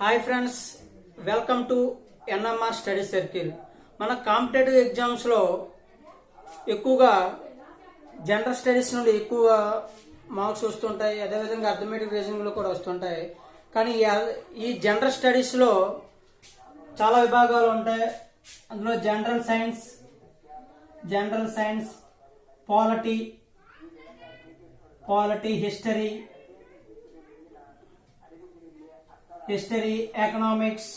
Hi friends, welcome to NMR study circle. మన competitive ఎగ్జామ్స్లో ఎక్కువగా జనరల్ స్టడీస్ నుండి ఎక్కువ మార్క్స్ వస్తుంటాయి. అదేవిధంగా అర్థమెటిక్ రీజనింగ్లో కూడా వస్తుంటాయి. కానీ ఈ జనరల్ స్టడీస్లో చాలా విభాగాలు ఉంటాయి. అందులో general science, polity, history, economics,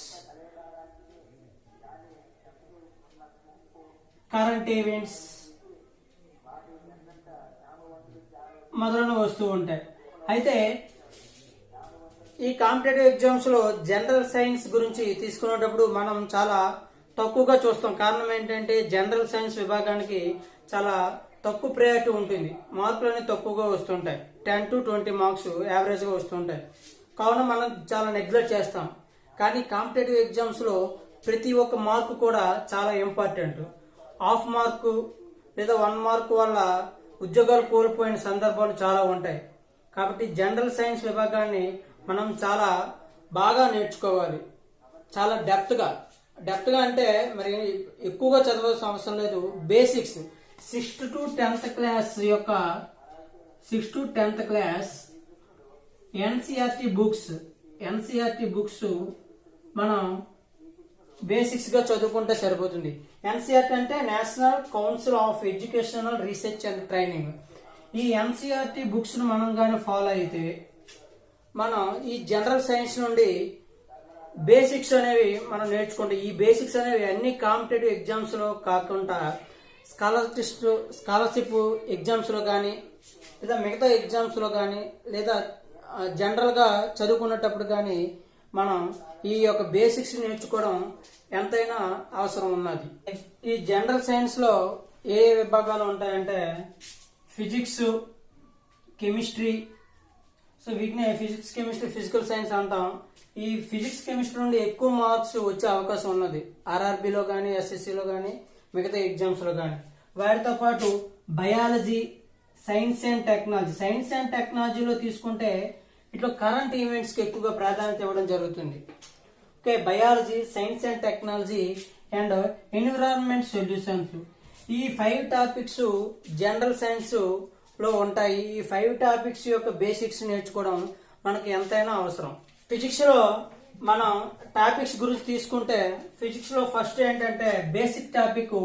current events మొదలైనవి వస్తూ ఉంటాయి. అయితే ఈ కాంపిటేటివ్ ఎగ్జామ్స్ లో జనరల్ సైన్స్ గురించి తీసుకునేటప్పుడు మనం చాలా తక్కువగా చూస్తాం. కారణం ఏంటంటే జనరల్ సైన్స్ విభాగానికి చాలా తక్కువ ప్రయారిటీ ఉంటుంది. మార్కులు అనేవి తక్కువగా వస్తుంటాయి. 10 to 20 మార్క్స్ యావరేజ్ గా వస్తుంటాయి. కావున మనం చాలా నెగ్లెక్ట్ చేస్తాం. కానీ కాంపిటేటివ్ ఎగ్జామ్స్ లో ప్రతి ఒక్క మార్కు కూడా చాలా ఇంపార్టెంట్. హాఫ్ మార్కు లేదా 1 మార్కు వల్ల ఉద్యోగాలు కోల్పోయిన సందర్భాలు చాలా ఉంటాయి. కాబట్టి జనరల్ సైన్స్ విభాగాన్ని మనం చాలా బాగా నేర్చుకోవాలి. చాలా డెప్త్ గా అంటే మరి ఎక్కువగా చదవాల్సిన అవసరం లేదు. Basics 6th to 10th class NCERT books మనం బేసిక్స్ గా చదువుకుంటే సరిపోతుంది. ఎన్సీఆర్టీ అంటే national council of educational research and training. ఈ ఎన్సీఆర్టీ బుక్స్ ను మనం గాని ఫాలో అయితే మనం ఈ జనరల్ సైన్స్ నుండి బేసిక్స్ అనేవి మనం నేర్చుకుంటే, ఈ బేసిక్స్ అనేవి అన్ని కాంపిటేటివ్ ఎగ్జామ్స్ లో కాకుండా స్కాలర్షిప్ ఎగ్జామ్స్ లో కానీ లేదా మిగతా ఎగ్జామ్స్ లో కానీ లేదా జనరల్ గా చదువుకునేటప్పుడు కానీ మనం ఈ యొక్క బేసిక్స్ నేర్చుకోవడం ఎంతైనా అవసరం ఉన్నది. ఈ జనరల్ సైన్స్ లో ఏ విభాగాలు ఉంటాయంటే ఫిజిక్స్, కెమిస్ట్రీ. సో వీటిని ఫిజిక్స్, కెమిస్ట్రీ, ఫిజికల్ సైన్స్ అంటాం. ఈ ఫిజిక్స్, కెమిస్ట్రీ నుండి ఎక్కువ మార్క్స్ వచ్చే అవకాశం ఉన్నది. ఆర్ఆర్బిలో కానీ, ఎస్ఎస్సిలో కానీ, మిగతా ఎగ్జామ్స్ లో కానీ. వాటితో పాటు బయాలజీ, సైన్స్ అండ్ టెక్నాలజీలో తీసుకుంటే ఇట్లా కరెంట్ ఈవెంట్స్ కి ఎక్కువగా ప్రాధాన్యత ఇవ్వడం జరుగుతుంది. Okay, biology, science and technology and environment solutions. ఈ 5 టాపిక్స్ జనరల్ సైన్స్ లో ఉంటాయి. ఈ 5 టాపిక్స్ యొక్క బేసిక్స్ నేర్చుకోవడం మనకి ఎంతైనా అవసరం. ఫిజిక్స్ లో మనం టాపిక్స్ గురించి తీసుకుంటే ఫిజిక్స్ లో ఫస్ట్ ఏంటంటే basic topic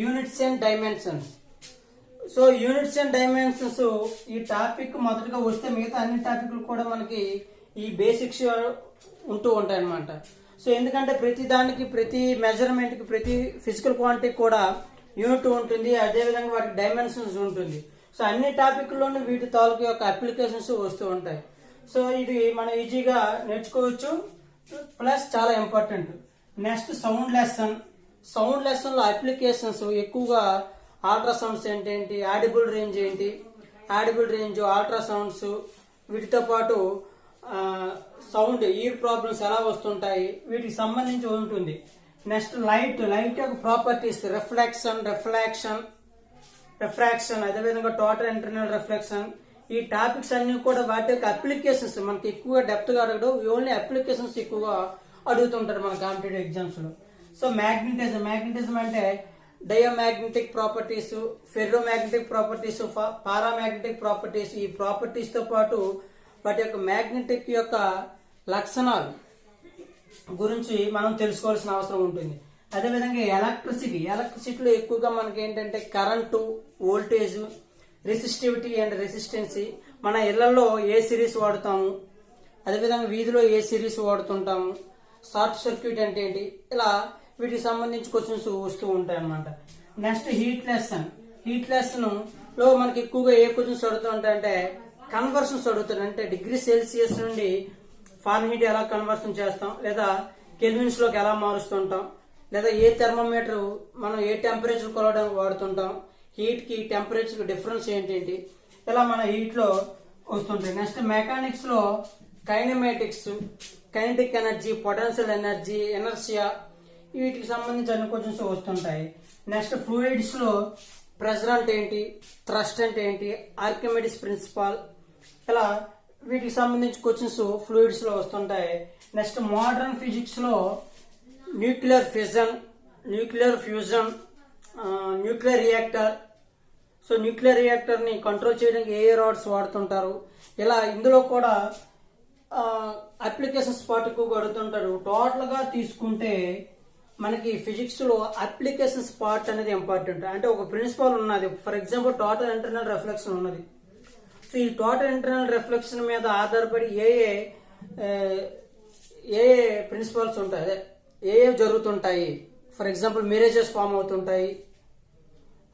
units and dimensions. So units and dimensions ఈ టాపిక్ మొదటగా వస్తే మిగతా అన్ని టాపిక్లు కూడా మనకి ఈ బేసిక్స్ ఉంటూ ఉంటాయి అన్నమాట. సో ఎందుకంటే ప్రతి దానికి, ప్రతి మెజర్మెంట్ కి, ప్రతి ఫిజికల్ క్వాంటిటీకి కూడా యూనిట్ ఉంటుంది. అదేవిధంగా వాటికి డైమెన్షన్స్ ఉంటుంది. సో అన్ని టాపిక్లోనూ వీటి తాలూకు యొక్క అప్లికేషన్స్ వస్తూ ఉంటాయి. సో ఇది మనం ఈజీగా నేర్చుకోవచ్చు. ప్లస్ చాలా ఇంపార్టెంట్. నెక్స్ట్ సౌండ్ లెసన్ లో అప్లికేషన్స్ ఎక్కువగా అల్ట్రాసౌండ్స్ ఏంటి, ఆడిబుల్ రేంజ్, అల్ట్రాసౌండ్స్, వీటితో పాటు సౌండ్, ఇయర్ ప్రాబ్లమ్స్ ఎలా వస్తుంటాయి, వీటికి సంబంధించి ఉంటుంది. నెక్స్ట్ లైట్ యొక్క ప్రాపర్టీస్, రిఫ్రాక్షన్, అదేవిధంగా టోటల్ ఇంటర్నల్ రిఫ్లెక్షన్. ఈ టాపిక్స్ అన్ని కూడా వాటి యొక్క అప్లికేషన్స్ మనకి ఎక్కువగా డెప్త్ గా అడగడం, ఓన్లీ అప్లికేషన్స్ ఎక్కువగా అడుగుతుంటారు మన కాంపిటేటివ్ ఎగ్జామ్స్ లో. సో మ్యాగ్నెటిజం అంటే diamagnetic properties, ferromagnetic properties, paramagnetic properties. ఈ ప్రాపర్టీస్ తో పాటు వాటి యొక్క మ్యాగ్నెటిక్ యొక్క లక్షణాలు గురించి మనం తెలుసుకోవాల్సిన అవసరం ఉంటుంది. అదేవిధంగా ఎలక్ట్రిసిటీలో ఎక్కువగా మనకి ఏంటంటే current, voltage, resistivity and resistancy. మన ఇళ్లలో ఏ సిరీస్ వాడుతాము, అదేవిధంగా వీధిలో ఏ సిరీస్ వాడుతుంటాము, షార్ట్ సర్క్యూట్ అంటే ఏంటి, ఇలా వీటికి సంబంధించి క్వశ్చన్స్ వస్తూ ఉంటాయి అన్నమాట. నెక్స్ట్ హీట్ లెసన్ లో మనకి ఎక్కువగా ఏ క్వశ్చన్స్ అడుగుతూ ఉంటాయంటే కన్వర్షన్స్ అడుగుతారు. అంటే డిగ్రీ సెల్సియస్ నుండి ఫారెన్హీట్ ఎలా కన్వర్షన్ చేస్తాం, లేదా కెల్విన్స్ లోకి ఎలా మారుస్తుంటాం, లేదా ఏ థర్మోమీటర్ మనం ఏ టెంపరేచర్ కొలవడానికి వాడుతుంటాం, హీట్ కి టెంపరేచర్ కి డిఫరెన్స్ ఏంటి, ఇలా మన హీట్ లో వస్తుంటాయి. నెక్స్ట్ మెకానిక్స్ లో kinetic energy, potential energy, inertia, వీటికి సంబంధించి అన్ని క్వశ్చన్స్ వస్తుంటాయి. నెక్స్ట్ ఫ్లూయిడ్స్ లో ప్రెషర్ అంటే ఏంటి, థ్రస్ట్ అంటే ఏంటి, ఆర్కిమిడిస్ ప్రిన్సిపల్, ఇలా వీటికి సంబంధించి క్వశ్చన్స్ ఫ్లూయిడ్స్ లో వస్తుంటాయి. నెక్స్ట్ మోడర్న్ ఫిజిక్స్ లో nuclear fission, nuclear fusion, nuclear reactor. So nuclear reactor ని కంట్రోల్ చేయడానికి ఏ రాడ్స్ వాడుతుంటారు, ఇలా ఇందులో కూడా అప్లికేషన్స్ పార్ట్ ఎక్కువగా అడుగుతుంటారు. టోటల్ గా తీసుకుంటే మనకి ఫిజిక్స్ లో అప్లికేషన్స్ పార్ట్ అనేది ఇంపార్టెంట్. అంటే ఒక ప్రిన్సిపల్ ఉన్నది, for example total internal reflection ఉన్నది. సో ఈ టోటల్ ఇంటర్నల్ రిఫ్లెక్షన్ మీద ఆధారపడి ఏ ఏ ప్రిన్సిపల్స్ ఉంటాయి, అదే ఏ జరుగుతుంటాయి. ఫర్ ఎగ్జాంపుల్ మిరేజెస్ ఫామ్ అవుతుంటాయి,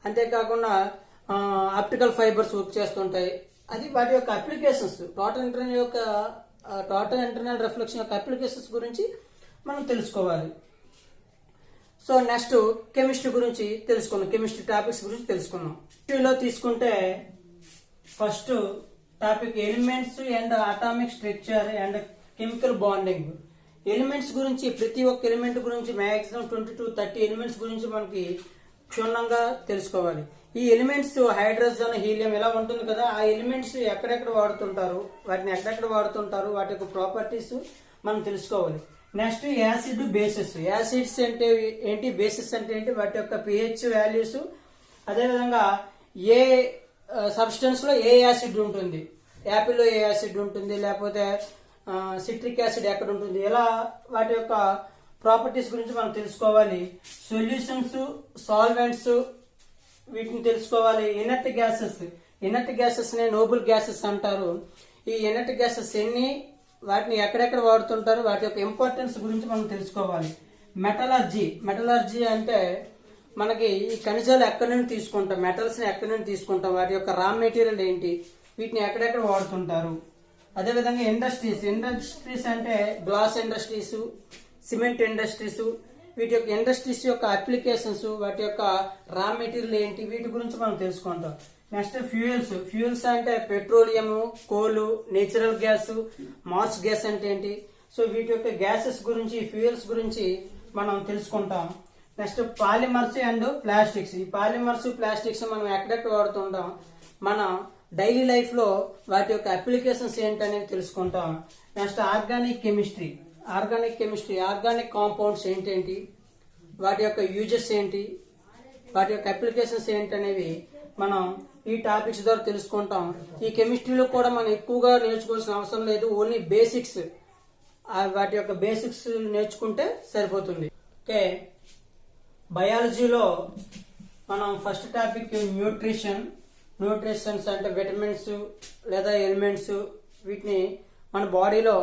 అంతేకాకుండా ఆప్టికల్ ఫైబర్స్ వర్క్ చేస్తుంటాయి. అది వాటి యొక్క అప్లికేషన్స్, టోటల్ ఇంటర్నల్ రిఫ్లెక్షన్ యొక్క అప్లికేషన్స్ గురించి మనం తెలుసుకోవాలి. సో నెక్స్ట్ కెమిస్ట్రీ గురించి తెలుసుకుందాం, కెమిస్ట్రీ టాపిక్స్ గురించి తెలుసుకుందాం. కెమిస్ట్రీలో తీసుకుంటే first topic elements and atomic structure and chemical bonding. Elements గురించి, ప్రతి ఒక్క ఎలిమెంట్ గురించి మాక్సిమం 20 to 30 ఎలిమెంట్స్ గురించి మనకి క్షుణ్ణంగా తెలుసుకోవాలి. ఈ ఎలిమెంట్స్ హైడ్రోజన్, హీలియం ఇలా ఉంటుంది కదా, ఆ ఎలిమెంట్స్ ఎక్కడెక్కడ వాడుతుంటారు, వాటిని ఎక్కడెక్కడ వాడుతుంటారు, వాటి యొక్క ప్రాపర్టీస్ మనం తెలుసుకోవాలి. Next acid, basis. యాసిడ్స్ అంటే ఏంటి, బేసిస్ అంటే ఏంటి, వాటి యొక్క పిహెచ్ వాల్యూస్, అదేవిధంగా ఏ సబ్స్టెన్స్ లో ఏ యాసిడ్ ఉంటుంది, యాపిల్లో ఏ యాసిడ్ ఉంటుంది, లేకపోతే సిట్రిక్ యాసిడ్ ఎక్కడ ఉంటుంది, ఇలా వాటి యొక్క ప్రాపర్టీస్ గురించి మనం తెలుసుకోవాలి. సొల్యూషన్స్, సాల్వెంట్స్ వీటిని తెలుసుకోవాలి. ఇనర్ట్ గ్యాసెస్ నే నోబుల్ గ్యాసెస్ అంటారు. ఈ ఇనర్ట్ గ్యాసెస్ ఎన్ని, వాటిని ఎక్కడెక్కడ వాడుతుంటారు, వాటి యొక్క ఇంపార్టెన్స్ గురించి మనం తెలుసుకోవాలి. మెటలర్జీ అంటే మనకి ఈ ఖనిజాలు ఎక్కడి నుండి తీసుకుంటాం, మెటల్స్ ని ఎక్కడి నుండి తీసుకుంటాం, వాటి యొక్క రా మెటీరియల్ ఏంటి, వీటిని ఎక్కడెక్కడ వాడుతుంటారు. అదేవిధంగా ఇండస్ట్రీస్ అంటే గ్లాస్ ఇండస్ట్రీస్, సిమెంట్ ఇండస్ట్రీస్, వీటి యొక్క ఇండస్ట్రీస్ యొక్క అప్లికేషన్స్, వాటి యొక్క రా మెటీరియల్ ఏంటి, వీటి గురించి మనం తెలుసుకుంటాం. నెక్స్ట్ ఫ్యూయల్స్ అంటే petroleum, coal, natural gas, marsh gas అంటే ఏంటి, సో వీటి యొక్క గ్యాసెస్ గురించి, ఫ్యూయల్స్ గురించి మనం తెలుసుకుంటాం. Next polymers and plastics. ఈ పాలిమర్స్, ప్లాస్టిక్స్ మనం ఎక్కడెక్కడ వాడుతుంటాం, మన డైలీ లైఫ్ లో వాటి యొక్క అప్లికేషన్స్ ఏంటనేది తెలుసుకుంటాం. Next organic chemistry. Organic compounds ఏంటేంటి, వాటి యొక్క యూజెస్ ఏంటి, వాటి యొక్క అప్లికేషన్స్ ఏంటి అనేవి మనం ఈ టాపిక్స్ ద్వారా తెలుసుకుంటాం. ఈ కెమిస్ట్రీలో కూడా మనం ఎక్కువగా నేర్చుకోవాల్సిన అవసరం లేదు, ఓన్లీ బేసిక్స్, వాటి యొక్క బేసిక్స్ నేర్చుకుంటే సరిపోతుంది. ఓకే, బయాలజీలో మనం ఫస్ట్ టాపిక్ న్యూట్రిషన్స్ అంటే విటమిన్స్ లేదా ఎలిమెంట్స్, వీటిని మన బాడీలో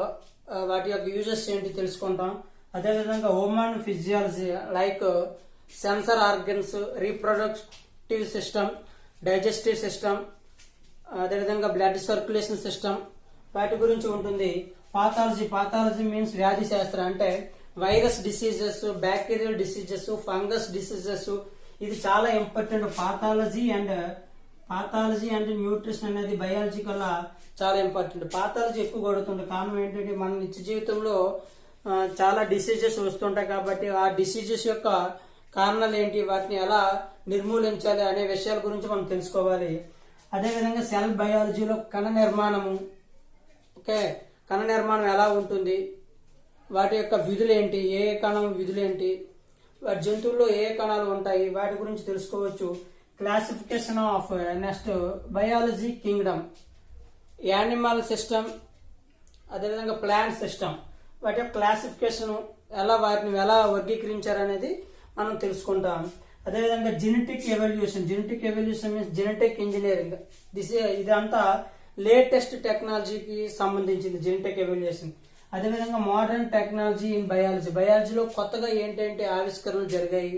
వాటి యొక్క యూజెస్ ఏంటి తెలుసుకుంటాం. అదేవిధంగా human physiology like sensor organs, reproductive system, digestive system, అదేవిధంగా బ్లడ్ సర్క్యులేషన్ సిస్టమ్, వాటి గురించి ఉంటుంది. పాథాలజీ మీన్స్ వ్యాధి శాస్త్రం, అంటే virus diseases, bacterial diseases, fungus diseases, ఇది చాలా ఇంపార్టెంట్. పాథాలజీ అండ్ న్యూట్రిషన్ అనేది బయాలజీ కల్లా చాలా ఇంపార్టెంట్. పాథాలజీ ఎక్కువ అడుగుతుంది, కారణం ఏంటంటే మన నిత్య జీవితంలో చాలా డిసీజెస్ వస్తుంటాయి కాబట్టి ఆ డిసీజెస్ యొక్క కారణాలు ఏంటి, వాటిని ఎలా నిర్మూలించాలి అనే విషయాల గురించి మనం తెలుసుకోవాలి. అదేవిధంగా సెల్ బయాలజీలో కణ నిర్మాణము, ఓకే, కణ నిర్మాణం ఎలా ఉంటుంది, వాటి యొక్క విధులు ఏంటి, ఏ కణం విధులు ఏంటి, వాటి జంతువుల్లో ఏ కణాలు ఉంటాయి, వాటి గురించి తెలుసుకోవచ్చు. Classification of. Next biology Kingdom, animal system, అదేవిధంగా ప్లాంట్ సిస్టమ్, వాటి యొక్క క్లాసిఫికేషన్, వాటిని ఎలా వర్గీకరించారు అనేది మనం తెలుసుకుంటాం. అదేవిధంగా genetic evolution means genetic engineering. ఇదంతా లేటెస్ట్ టెక్నాలజీకి సంబంధించింది జెనెటిక్ ఎవల్యూషన్. అదేవిధంగా మోడర్న్ టెక్నాలజీ ఇన్ బయాలజీలో కొత్తగా ఏంటంటే ఆవిష్కరణలు జరిగాయి,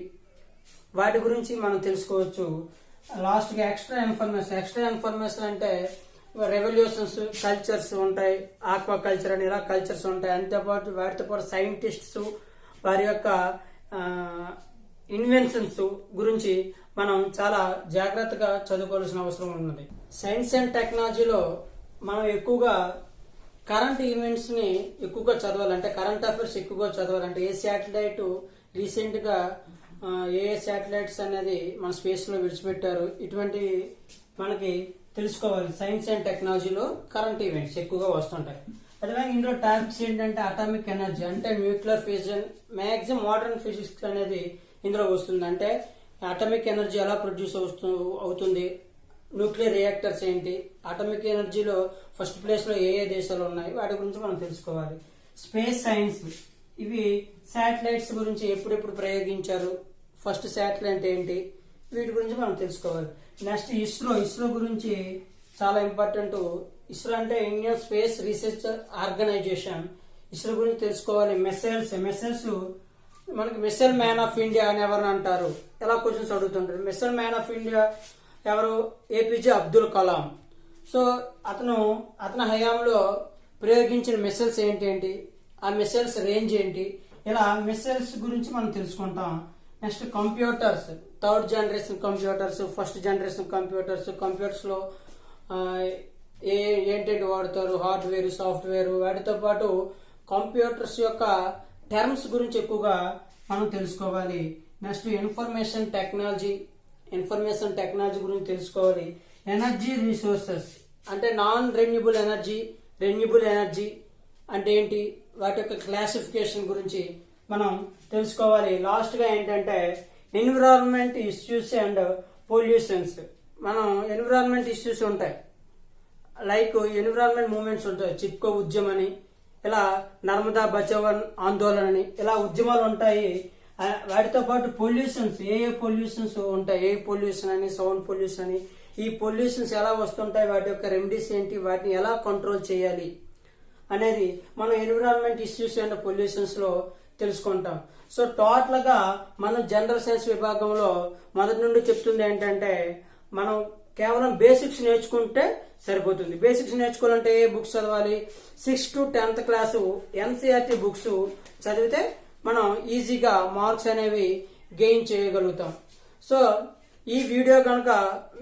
వాటి గురించి మనం తెలుసుకోవచ్చు. లాస్ట్ గా ఎక్స్ట్రా ఇన్ఫర్మేషన్ అంటే రెవల్యూషన్స్, కల్చర్స్ ఉంటాయి, ఆక్వా కల్చర్ అని ఇలా కల్చర్స్ ఉంటాయి. అంతేపాటు వాటితో పాటు సైంటిస్ట్స్, వారి యొక్క ఇన్వెన్షన్స్ గురించి మనం చాలా జాగ్రత్తగా చదువుకోవాల్సిన అవసరం ఉన్నది. సైన్స్ అండ్ టెక్నాలజీలో మనం ఎక్కువగా కరెంట్ ఈవెంట్స్ ని ఎక్కువగా చదవాలంటే, కరెంట్ అఫైర్స్ ఎక్కువగా చదవాలంటే, ఏ శాటిలైట్ రీసెంట్ గా ఏ శాటిలైట్స్ అనేది మన స్పేస్ లో విడిచిపెట్టారు, ఇటువంటి మనకి తెలుసుకోవాలి. సైన్స్ అండ్ టెక్నాలజీలో కరెంట్ ఈవెంట్స్ ఎక్కువగా వస్తుంటాయి. అదేవిధంగా ఇందులో టాపిక్స్ ఏంటంటే అటామిక్ ఎనర్జీ అంటే nuclear fusion, maximum modern physics అనేది ఇందులో వస్తుంది. అంటే అటామిక్ ఎనర్జీ ఎలా ప్రొడ్యూస్ అవుతుంది, న్యూక్లియర్ రియాక్టర్స్ ఏంటి, అటామిక్ ఎనర్జీలో ఫస్ట్ ప్లేస్ లో ఏ దేశాలు ఉన్నాయి వాటి గురించి మనం తెలుసుకోవాలి. స్పేస్ సైన్స్, ఇవి శాటిలైట్స్ గురించి ఎప్పుడెప్పుడు ప్రయోగించారు, ఫస్ట్ శాటిలైట్ ఏంటి, వీటి గురించి మనం తెలుసుకోవాలి. నెక్స్ట్ ఇస్రో గురించి చాలా ఇంపార్టెంట్. ఇస్రో అంటే Indian space research organisation. ISRO గురించి తెలుసుకోవాలి. మిసైల్స్ మనకి మిసైల్ మ్యాన్ ఆఫ్ ఇండియా అని ఎవరిని అంటారు, ఎలా క్వశ్చన్స్ అడుగుతుంటారు. మిసైల్ మ్యాన్ ఆఫ్ ఇండియా ఎవరు? ఏపీజే అబ్దుల్ కలాం. సో అతని హయాంలో ప్రయోగించిన మిసైల్స్ ఏంటి, ఆ మిసైల్స్ రేంజ్ ఏంటి, ఇలా మిసైల్స్ గురించి మనం తెలుసుకుంటాం. Next computers, third generation computers, first generation computers లో ఏంటంటే వాడతారు, హార్డ్వేర్, సాఫ్ట్వేర్, వాటితో పాటు కంప్యూటర్స్ యొక్క టర్మ్స్ గురించి ఎక్కువగా మనం తెలుసుకోవాలి. నెక్స్ట్ ఇన్ఫర్మేషన్ టెక్నాలజీ గురించి తెలుసుకోవాలి. ఎనర్జీ రిసోర్సెస్ అంటే non renewable energy, renewable energy అంటే ఏంటి, వాటి యొక్క క్లాసిఫికేషన్ గురించి మనం తెలుసుకోవాలి. లాస్ట్ గా ఏంటంటే ఎన్విరాన్మెంట్ ఇష్యూస్ అండ్ పొల్యూషన్స్. మనం ఎన్విరాన్మెంట్ ఇష్యూస్ ఉంటాయి, లైక్ ఎన్విరాన్మెంట్ మూవ్మెంట్స్ ఉంటాయి, చిప్కో ఉద్యమం అని, ఇలా నర్మదా బచావ్ ఆందోళన అని, ఇలా ఉద్యమాలు ఉంటాయి. వాటితో పాటు పొల్యూషన్స్, ఏ పొల్యూషన్స్ ఉంటాయి, ఎయిర్ పొల్యూషన్ అని, సౌండ్ పొల్యూషన్ అని, ఈ పొల్యూషన్స్ ఎలా వస్తుంటాయి, వాటి యొక్క రెమెడీస్ ఏంటి, వాటిని ఎలా కంట్రోల్ చేయాలి అనేది మనం ఎన్విరాన్మెంట్ ఇష్యూస్ అండ్ పొల్యూషన్స్ లో తెలుసుకుంటాం. సో టోటల్ గా మనం జనరల్ సైన్స్ విభాగంలో మొదటి నుండి చెప్తుంది ఏంటంటే మనం కేవలం బేసిక్స్ నేర్చుకుంటే సరిపోతుంది. బేసిక్స్ నేర్చుకోవాలంటే ఏ బుక్స్ చదవాలి, 6th to 10th class NCERT books చదివితే మనం ఈజీగా మార్క్స్ అనేవి గెయిన్ చేయగలుగుతాం. సో ఈ వీడియో కనుక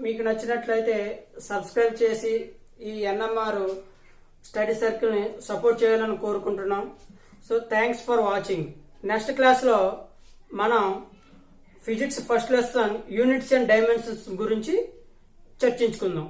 మీకు నచ్చినట్లయితే సబ్స్క్రైబ్ చేసి ఈ ఎన్ఎంఆర్ స్టడీ సర్కిల్ ని సపోర్ట్ చేయాలని కోరుకుంటున్నాం. So thanks for watching. Next class లో మనం physics first lesson units and dimensions గురించి చర్చించుకుందాం.